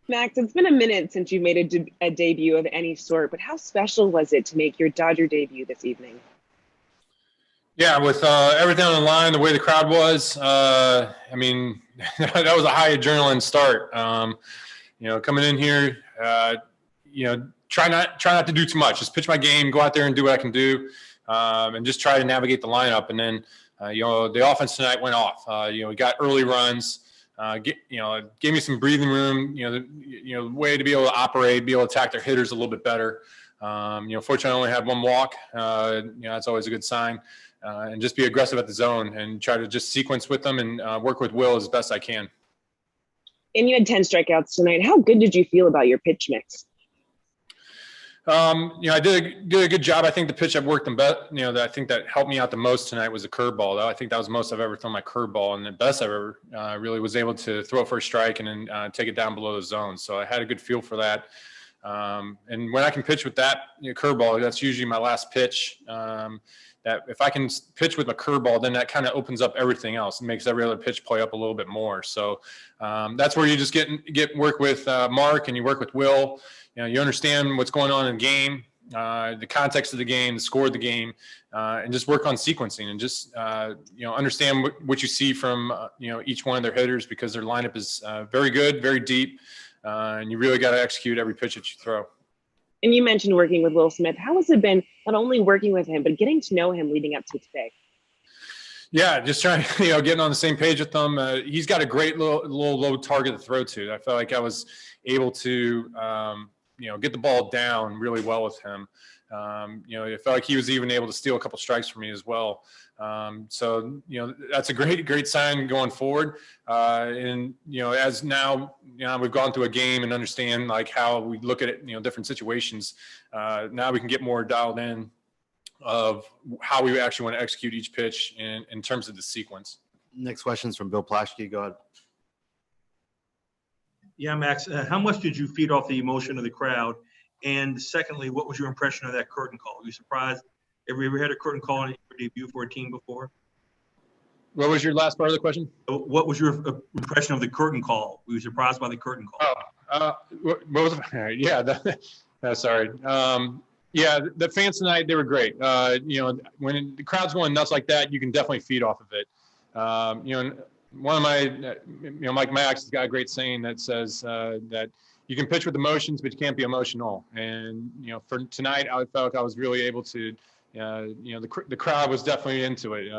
Max, it's been a minute since you made a debut of any sort, but how special was it to make your Dodger debut this evening? Yeah, with everything on the line, the way the crowd was, I mean, that was a high adrenaline start. Coming in here, try not to do too much. Just pitch my game, go out there and do what I can do, and just try to navigate the lineup. And then, the offense tonight went off. We got early runs. Gave me some breathing room. Way to be able to operate, be able to attack their hitters a little bit better. Fortunately, I only had one walk. That's always a good sign. And just be aggressive at the zone and try to just sequence with them and work with Will as best I can. And you had 10 strikeouts tonight. How good did you feel about your pitch mix? I did a good job. I think the pitch I've worked the best, that I think that helped me out the most tonight was the curveball. I think that was the most I've ever thrown my curveball, and the best I've ever really was able to throw it for a strike and then take it down below the zone. So I had a good feel for that. And when I can pitch with that curveball, that's usually my last pitch. That if I can pitch with a curveball, then that kind of opens up everything else and makes every other pitch play up a little bit more. So that's where you just get work with Mark and you work with Will. You understand what's going on in the game, the context of the game, the score of the game, and just work on sequencing and just understand what you see from each one of their hitters, because their lineup is very good, very deep, and you really got to execute every pitch that you throw. And you mentioned working with Will Smith. How has it been not only working with him, but getting to know him leading up to today? Yeah, just trying, getting on the same page with him. He's got a great little low target to throw to. I felt like I was able to, get the ball down really well with him. It felt like he was even able to steal a couple strikes from me as well. So that's a great sign going forward. As now, we've gone through a game and understand like how we look at it, different situations. Now we can get more dialed in of how we actually want to execute each pitch in terms of the sequence. Next question is from Bill Plaschke. Go ahead. Yeah, Max, how much did you feed off the emotion of the crowd? And secondly, what was your impression of that curtain call? Were you surprised? Have you ever had a curtain call in your debut for a team before? What was your last part of the question? What was your impression of the curtain call? Were you surprised by the curtain call? What was yeah, sorry. The fans tonight, they were great. When the crowd's going nuts like that, you can definitely feed off of it. One of my, Mike Max has got a great saying that says that you can pitch with emotions, but you can't be emotional. And, for tonight, I felt like I was really able to, the crowd was definitely into it.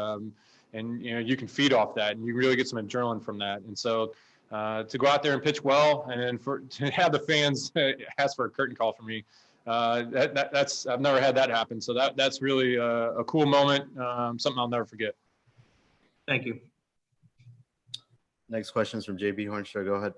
And you can feed off that and you really get some adrenaline from that. And so to go out there and pitch well and then to have the fans ask for a curtain call for me, that's I've never had that happen. So that's really a cool moment, something I'll never forget. Thank you. Next question is from JB Hornstra. Go ahead.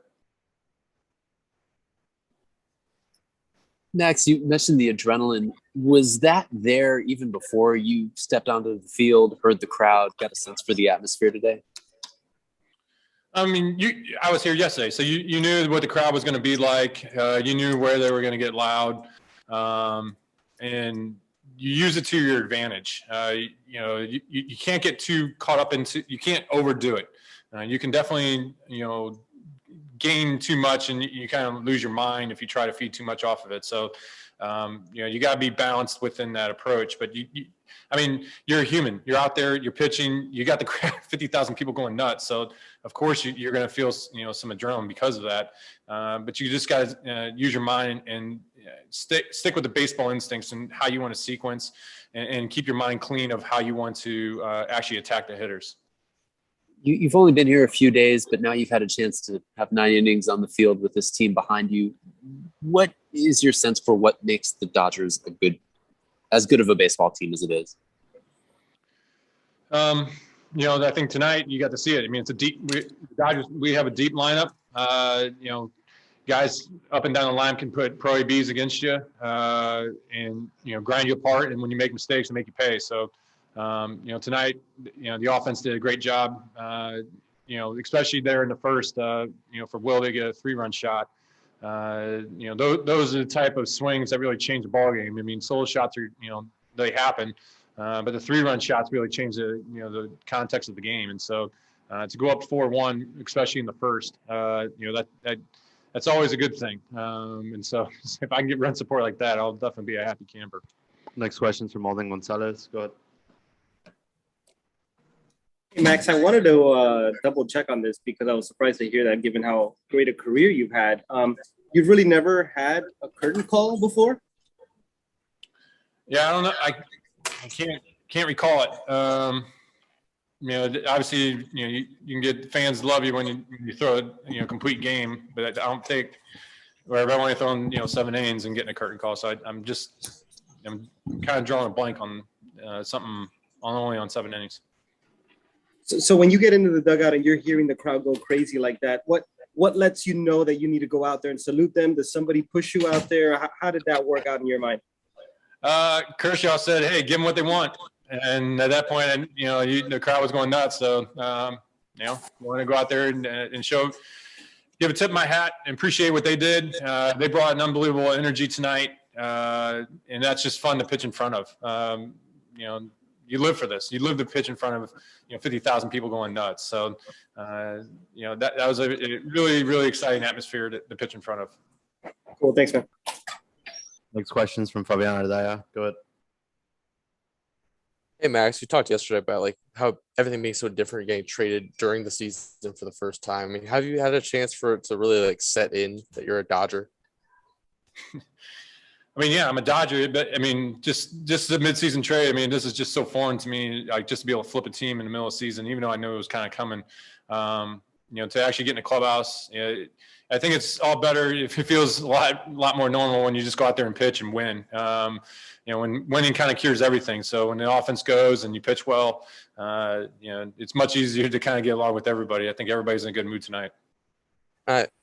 Max, you mentioned the adrenaline. Was that there even before you stepped onto the field, heard the crowd, got a sense for the atmosphere today? I mean, I was here yesterday, so you knew what the crowd was going to be like. You knew where they were going to get loud, and you use it to your advantage. You can't get too caught up into. You can't overdo it. You can definitely, gain too much and you kind of lose your mind if you try to feed too much off of it. So, you got to be balanced within that approach. But you're a human. You're out there. You're pitching. You got the 50,000 people going nuts. So, of course, you're going to feel some adrenaline because of that. But you just got to use your mind and stick with the baseball instincts and how you want to sequence and keep your mind clean of how you want to actually attack the hitters. You've only been here a few days, but now you've had a chance to have 9 innings on the field with this team behind you. What is your sense for what makes the Dodgers as good of a baseball team as it is? I think tonight you got to see it. I mean, we have a deep lineup. Guys up and down the line can put pro ABs against you and grind you apart. And when you make mistakes, they make you pay. So. Tonight, the offense did a great job, especially there in the first, for Will to get a 3-run shot. Those are the type of swings that really change the ball game. I mean, solo shots are, they happen, but the 3-run shots really change the context of the game. And so to go up 4-1, especially in the first, that that's always a good thing. And so if I can get run support like that, I'll definitely be a happy camper. Next question's from Alden Gonzalez. Go ahead. Hey, Max, I wanted to double check on this because I was surprised to hear that given how great a career you've had. You've really never had a curtain call before? Yeah, I don't know. I can't recall it. Obviously, you can get fans love you when you throw a complete game, but I don't think wherever I want to throw in 7 innings and getting a curtain call. So I'm kind of drawing a blank on something only on 7 innings. So when you get into the dugout and you're hearing the crowd go crazy like that, what lets you know that you need to go out there and salute them? Does somebody push you out there? How did that work out in your mind? Kershaw said, "Hey, give them what they want," and at that point, the crowd was going nuts. So, I want to go out there and show, give a tip of my hat, and appreciate what they did. They brought an unbelievable energy tonight, and that's just fun to pitch in front of. You live for this. You live to pitch in front of 50,000 people going nuts. So, that was a really, really exciting atmosphere to pitch in front of. Cool. Thanks, man. Next question's from Fabian Ardaya. Go ahead. Hey, Max, you talked yesterday about like how everything being so different, getting traded during the season for the first time. I mean, have you had a chance for it to really like set in that you're a Dodger? I mean, yeah, I'm a Dodger, but I mean, just the midseason trade. I mean, this is just so foreign to me. Like just to be able to flip a team in the middle of the season, even though I knew it was kind of coming. To actually get in a clubhouse, I think it's all better if it feels a lot more normal when you just go out there and pitch and win. When winning kind of cures everything. So when the offense goes and you pitch well, it's much easier to kind of get along with everybody. I think everybody's in a good mood tonight.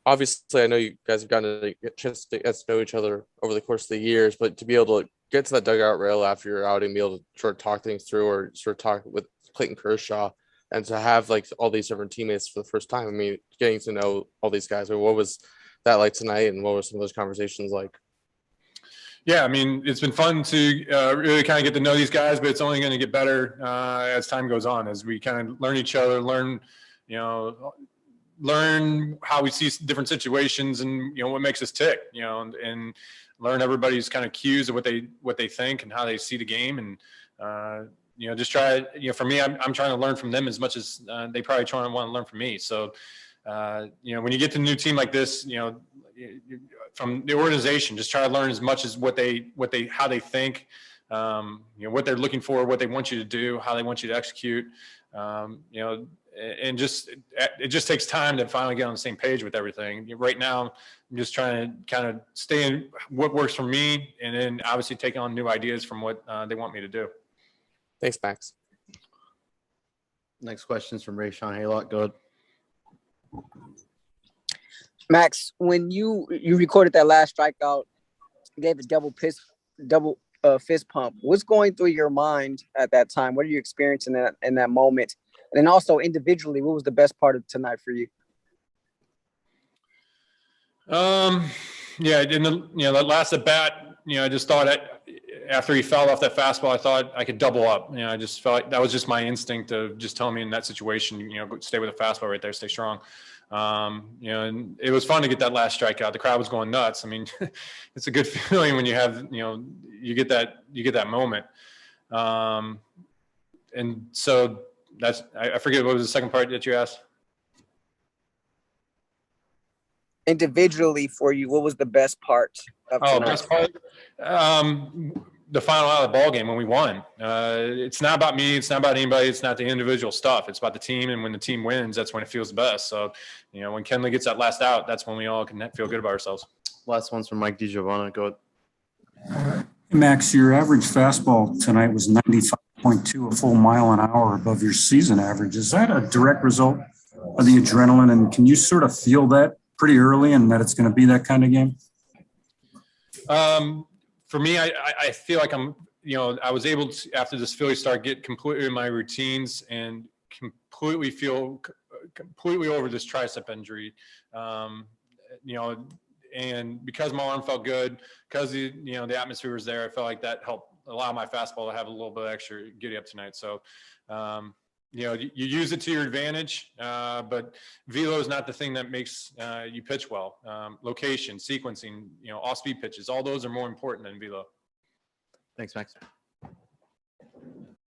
Obviously, I know you guys have gotten a chance to get to know each other over the course of the years, but to be able to get to that dugout rail after you're out and be able to sort of talk things through or sort of talk with Clayton Kershaw and to have like all these different teammates for the first time. I mean, getting to know all these guys. I mean, what was that like tonight and what were some of those conversations like? Yeah, I mean, it's been fun to really kind of get to know these guys, but it's only going to get better as time goes on, as we kind of learn each other, learn how we see different situations and, what makes us tick, and learn everybody's kind of cues of what they think and how they see the game. And, just try, for me, I'm trying to learn from them as much as they probably try and want to learn from me. So, when you get to a new team like this, from the organization, just try to learn as much as how they think, what they're looking for, what they want you to do, how they want you to execute, and it just takes time to finally get on the same page with everything. Right now, I'm just trying to kind of stay in what works for me, and then obviously take on new ideas from what they want me to do. Thanks, Max. Next question's from Ray Sean Haylock. Go ahead. Max, when you recorded that last strikeout, gave a double fist pump. What's going through your mind at that time? What are you experiencing in that moment? And then also individually, what was the best part of tonight for you? That last at bat, I just thought after he fouled off that fastball, I thought I could double up. I just felt like that was just my instinct of just telling me in that situation, stay with the fastball right there, stay strong. And it was fun to get that last strikeout. The crowd was going nuts. I mean, it's a good feeling when you have, you get that moment. And so I forget what was the second part that you asked. Individually for you, what was the best part of tonight? Best part? The final out of the ball game when we won. It's not about me. It's not about anybody. It's not the individual stuff. It's about the team. And when the team wins, that's when it feels the best. So, when Kenley gets that last out, that's when we all can feel good about ourselves. Last one's from Mike DiGiovanna. Go ahead. Hey, Max, your average fastball tonight was 95.2, a full mile an hour above your season average. Is that a direct result of the adrenaline? And can you sort of feel that pretty early and that it's going to be that kind of game? For me, I feel like I'm, I was able to, after this Philly start, get completely in my routines and completely feel completely over this tricep injury. And because my arm felt good, because the atmosphere was there, I felt like that helped allow my fastball to have a little bit extra giddy up tonight. So, you use it to your advantage, but velo is not the thing that makes you pitch well. Location, sequencing, off-speed pitches, all those are more important than velo. Thanks, Max.